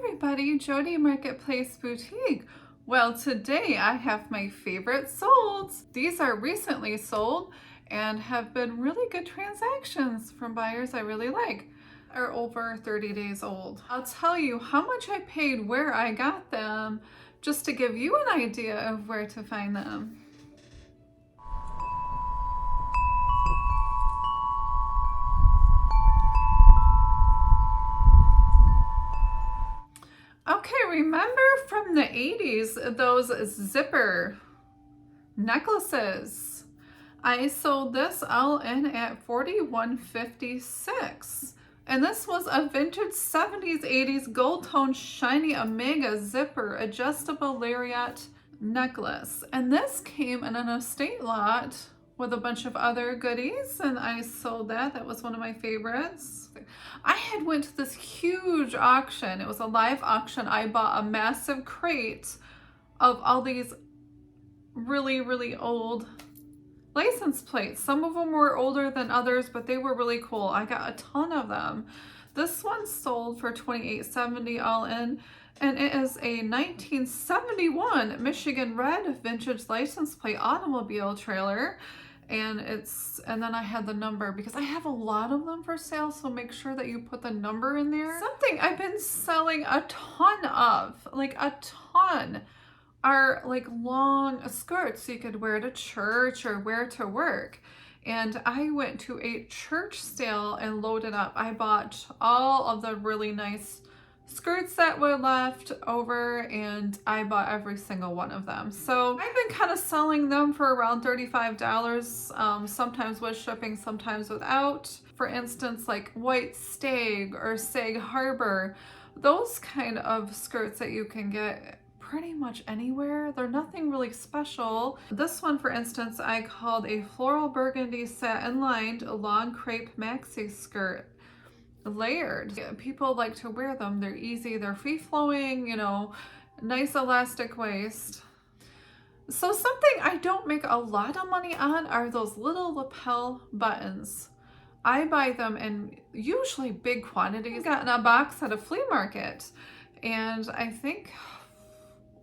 everybody, Jody Marketplace Boutique. Well, today I have my favorite solds. These are recently sold and have been really good transactions from buyers I really like. Are over 30 days old. I'll tell you how much I paid, where I got them, just to give you an idea of where to find them. Okay, remember from the 80s, those zipper necklaces? I sold this all in at $41.56. And this was a vintage 70s, 80s gold tone shiny Omega zipper adjustable lariat necklace. And this came in an estate lot with a bunch of other goodies, and I sold that. That was one of my favorites. I had went to this huge auction. It was a live auction. I bought a massive crate of all these really, really old license plates. Some of them were older than others, but they were really cool. I got a ton of them. This one sold for $28.70 all in, and it is a 1971 Michigan red vintage license plate automobile trailer. And then I had the number because I have a lot of them for sale, so make sure that you put the number in there. Something I've been selling a ton of, like a ton, are like long skirts you could wear to church or wear to work. And I went to a church sale and loaded up. I bought all of the really nice skirts that were left over, and I bought every single one of them. So I've been kind of selling them for around $35, sometimes with shipping, sometimes without. For instance, like White Stag or Sag Harbor, those kind of skirts that you can get pretty much anywhere. They're nothing really special. This one, for instance, I called a floral burgundy satin lined long crepe maxi skirt. Layered. People like to wear them. They're easy, they're free-flowing, you know, nice elastic waist. So something I don't make a lot of money on are those little lapel buttons. I buy them in usually big quantities. I got in a box at a flea market, and I think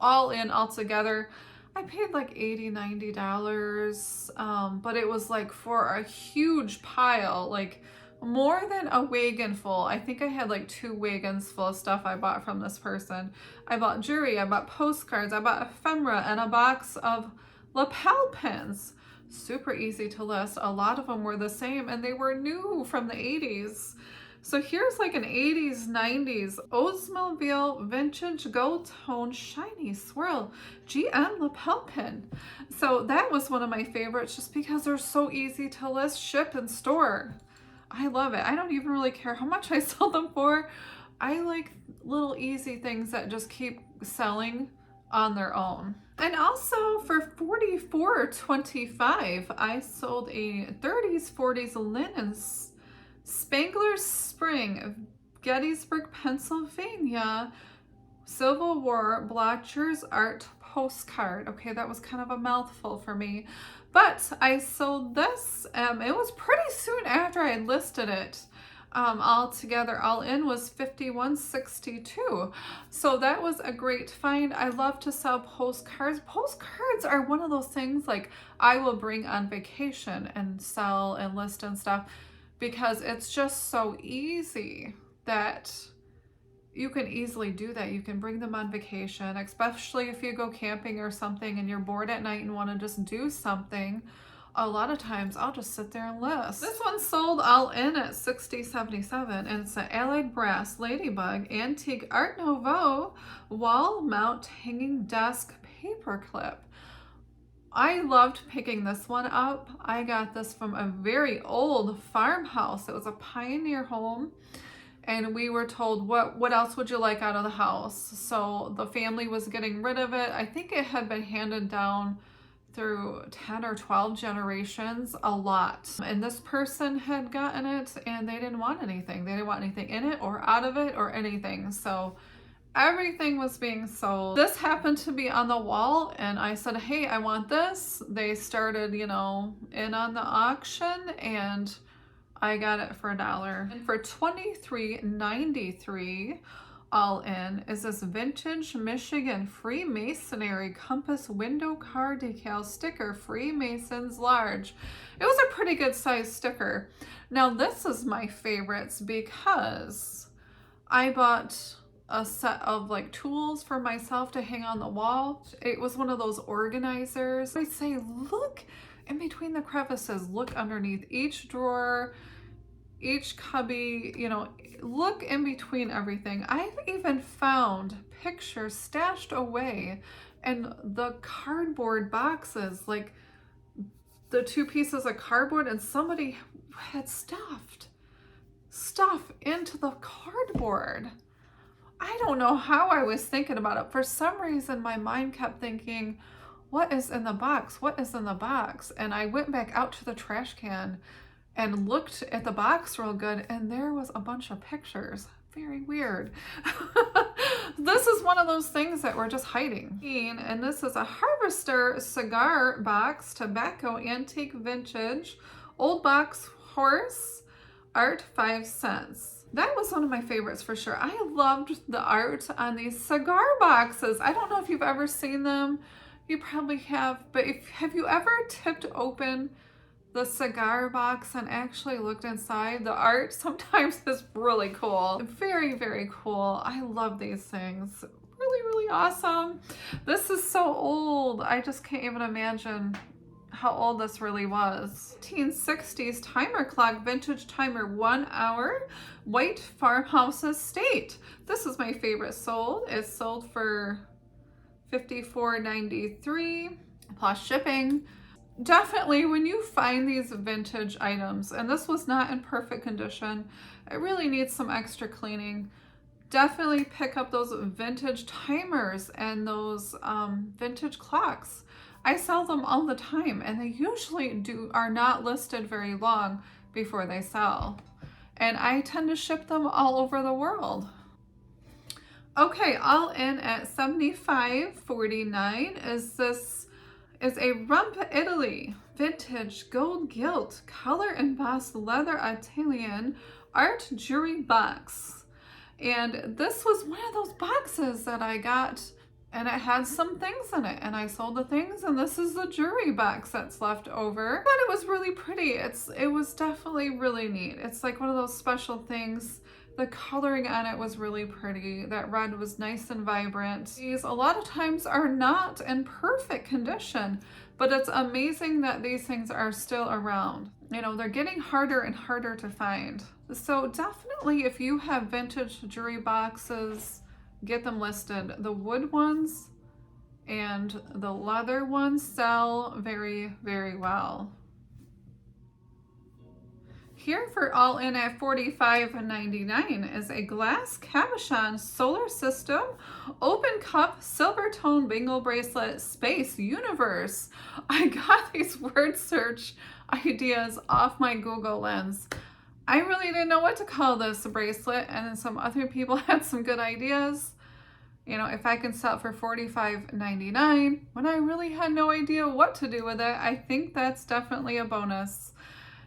all in all together I paid like $80, $90, but it was like for a huge pile, like more than a wagon full. I think I had like 2 wagons full of stuff I bought from this person. I bought jewelry, I bought postcards, I bought ephemera, and a box of lapel pins. Super easy to list. A lot of them were the same, and they were new from the 80s. So here's like an 80s, 90s Oldsmobile vintage gold tone shiny swirl GM lapel pin. So that was one of my favorites just because they're so easy to list, ship, and store. I love it. I don't even really care how much I sell them for. I like little easy things that just keep selling on their own. And also for $44.25, I sold a 30s, 40s linen Spangler Spring, Gettysburg, Pennsylvania, Civil War Blotcher's Art postcard. Okay, that was kind of a mouthful for me, but I sold this. It was pretty soon after I listed it. All together, all in was $51.62. So that was a great find. I love to sell postcards. Postcards are one of those things like I will bring on vacation and sell and list and stuff, because it's just so easy that you can easily do that. You can bring them on vacation, especially if you go camping or something and you're bored at night and want to just do something. A lot of times I'll just sit there and list. This one sold all in at $60.77, and it's an Allied Brass Ladybug Antique Art Nouveau wall mount hanging desk paper clip. I loved picking this one up. I got this from a very old farmhouse. It was a pioneer home, and we were told, what else would you like out of the house? So the family was getting rid of it. I think it had been handed down through 10 or 12 generations, a lot. And this person had gotten it, and they didn't want anything. They didn't want anything in it or out of it or anything. So everything was being sold. This happened to be on the wall, and I said, hey, I want this. They started, you know, in on the auction, and I got it for $1. And for $23.93, all in is this vintage Michigan Freemasonry compass window car decal sticker, Freemasons large. It was a pretty good size sticker. Now this is my favorites because I bought a set of like tools for myself to hang on the wall. It was one of those organizers. I say, look in between the crevices, look underneath each drawer, each cubby, you know, look in between everything. I've even found pictures stashed away in the cardboard boxes, like the 2 pieces of cardboard, and somebody had stuffed stuff into the cardboard. I don't know how I was thinking about it. For some reason, my mind kept thinking, what is in the box? What is in the box? And I went back out to the trash can and looked at the box real good, and there was a bunch of pictures. Very weird. This is one of those things that we're just hiding. And this is a Harvester cigar box, tobacco, antique, vintage, old box, horse, art, 5 cents. That was one of my favorites for sure. I loved the art on these cigar boxes. I don't know if you've ever seen them. You probably have, but have you ever tipped open the cigar box and actually looked inside? The art sometimes is really cool. Very, very cool. I love these things. Really, really awesome. This is so old. I just can't even imagine how old this really was. 1960s timer clock, vintage timer, 1 hour, white Farmhouse estate. This is my favorite sold. It's sold for $54.93 plus shipping. Definitely when you find these vintage items, and this was not in perfect condition, it really needs some extra cleaning, definitely pick up those vintage timers and those vintage clocks. I sell them all the time, and they usually are not listed very long before they sell. And I tend to ship them all over the world. Okay, all in at $75.49 is a Rump Italy vintage gold gilt color embossed leather Italian art jewelry box. And this was one of those boxes that I got, and it had some things in it, and I sold the things, and this is the jewelry box that's left over. But it was really pretty. It was definitely really neat. It's like one of those special things. The coloring on it was really pretty. That red was nice and vibrant. These a lot of times are not in perfect condition, but it's amazing that these things are still around. You know, they're getting harder and harder to find. So definitely if you have vintage jewelry boxes, get them listed. The wood ones and the leather ones sell very, very well. Here for all in at $45.99 is a glass cabochon solar system open cup silver tone bingo bracelet space universe. I got these word search ideas off my Google Lens. I really didn't know what to call this bracelet, and then some other people had some good ideas. You know, if I can sell it for $45.99 when I really had no idea what to do with it, I think that's definitely a bonus.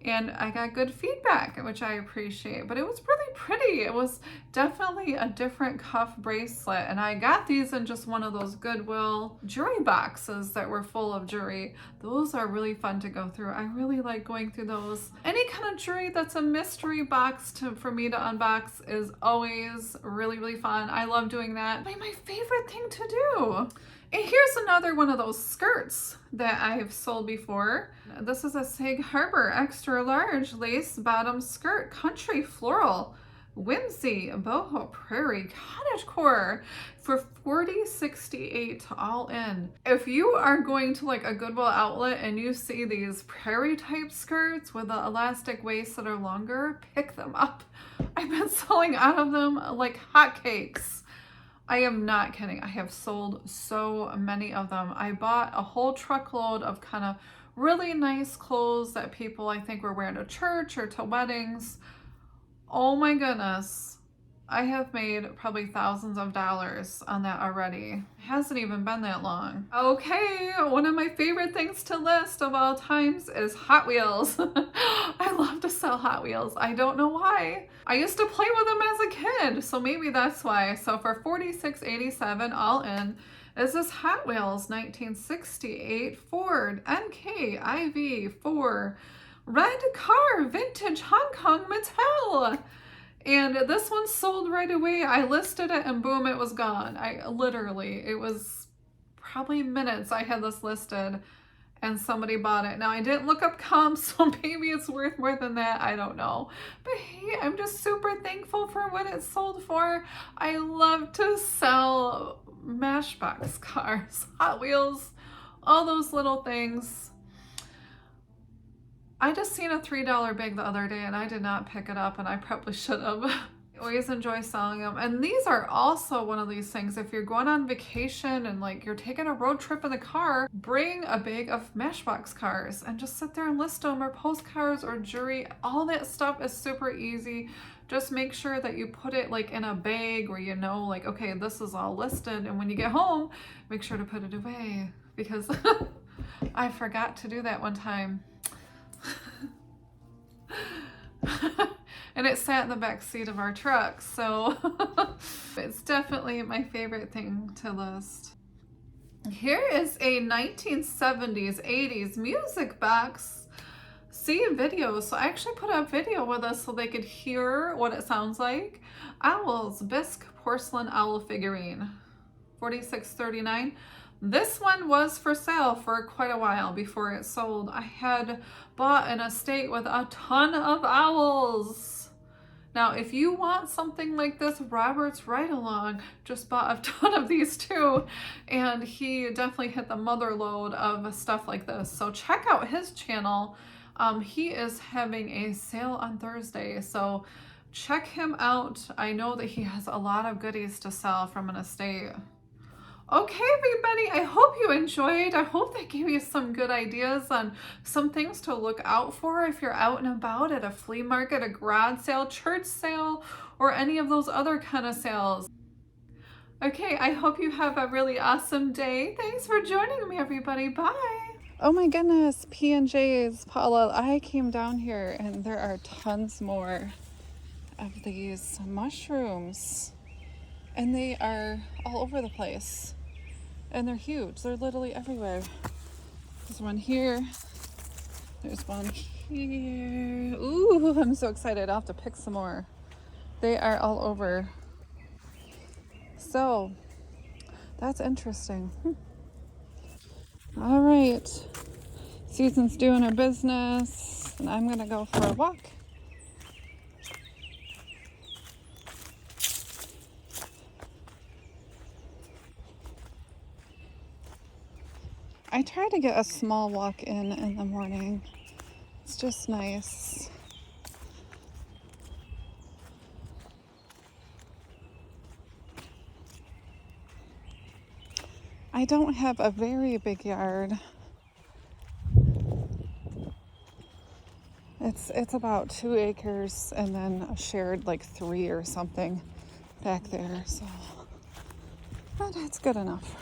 And I got good feedback, which I appreciate, but it was really pretty. It was definitely a different cuff bracelet, and I got these in just one of those Goodwill jewelry boxes that were full of jewelry. Those are really fun to go through. I really like going through those. Any kind of jewelry that's a mystery box for me to unbox is always really, really fun. I love doing that. My favorite thing to do. And here's another one of those skirts that I've sold before. This is a Sag Harbor extra large lace bottom skirt, country floral, whimsy, boho prairie, cottagecore for $40.68 all in. If you are going to like a Goodwill outlet and you see these prairie type skirts with the elastic waists that are longer, pick them up. I've been selling out of them like hotcakes. I am not kidding. I have sold so many of them. I bought a whole truckload of kind of really nice clothes that people I think were wearing to church or to weddings. Oh my goodness. I have made probably thousands of dollars on that already. It hasn't even been that long. Okay, one of my favorite things to list of all times is Hot Wheels. I love to sell Hot Wheels. I don't know why. I used to play with them as a kid, so maybe that's why. So for $46.87 all in is this Hot Wheels 1968 Ford NK IV4 red car vintage Hong Kong Mattel. And this one sold right away. I listed it and boom, it was gone. It was probably minutes I had this listed and somebody bought it. Now I didn't look up comps, so maybe it's worth more than that. I don't know. But hey, I'm just super thankful for what it sold for. I love to sell Matchbox cars, Hot Wheels, all those little things. I just seen a $3 bag the other day and I did not pick it up, and I probably should have. I always enjoy selling them. And these are also one of these things, if you're going on vacation and like you're taking a road trip in the car, bring a bag of Matchbox cars and just sit there and list them, or postcards or jewelry. All that stuff is super easy. Just make sure that you put it like in a bag where you know like, okay, this is all listed. And when you get home, make sure to put it away, because I forgot to do that one time. And it sat in the back seat of our truck, so it's definitely my favorite thing to list. Here is a 1970s 80s music box. See videos. So I actually put a video with us so they could hear what it sounds like. Owls Bisque porcelain owl figurine, $46.39. This one was for sale for quite a while before it sold. I had bought an estate with a ton of owls. Now, if you want something like this, Robert's right along just bought a ton of these too. And he definitely hit the mother load of stuff like this. So check out his channel. He is having a sale on Thursday, so check him out. I know that he has a lot of goodies to sell from an estate. Okay, everybody, I hope you enjoyed. I hope that gave you some good ideas on some things to look out for if you're out and about at a flea market, a garage sale, church sale, or any of those other kind of sales. Okay, I hope you have a really awesome day. Thanks for joining me, everybody. Bye. Oh my goodness, P&J's, Paula, I came down here and there are tons more of these mushrooms. And they are all over the place. And they're huge. They're literally everywhere. There's one here. There's one here. Ooh, I'm so excited. I'll have to pick some more. They are all over. So, that's interesting. All right. Susan's doing her business, and I'm going to go for a walk. I try to get a small walk in the morning. It's just nice. I don't have a very big yard. It's about 2 acres and then a shared like 3 or something back there. So, but it's good enough.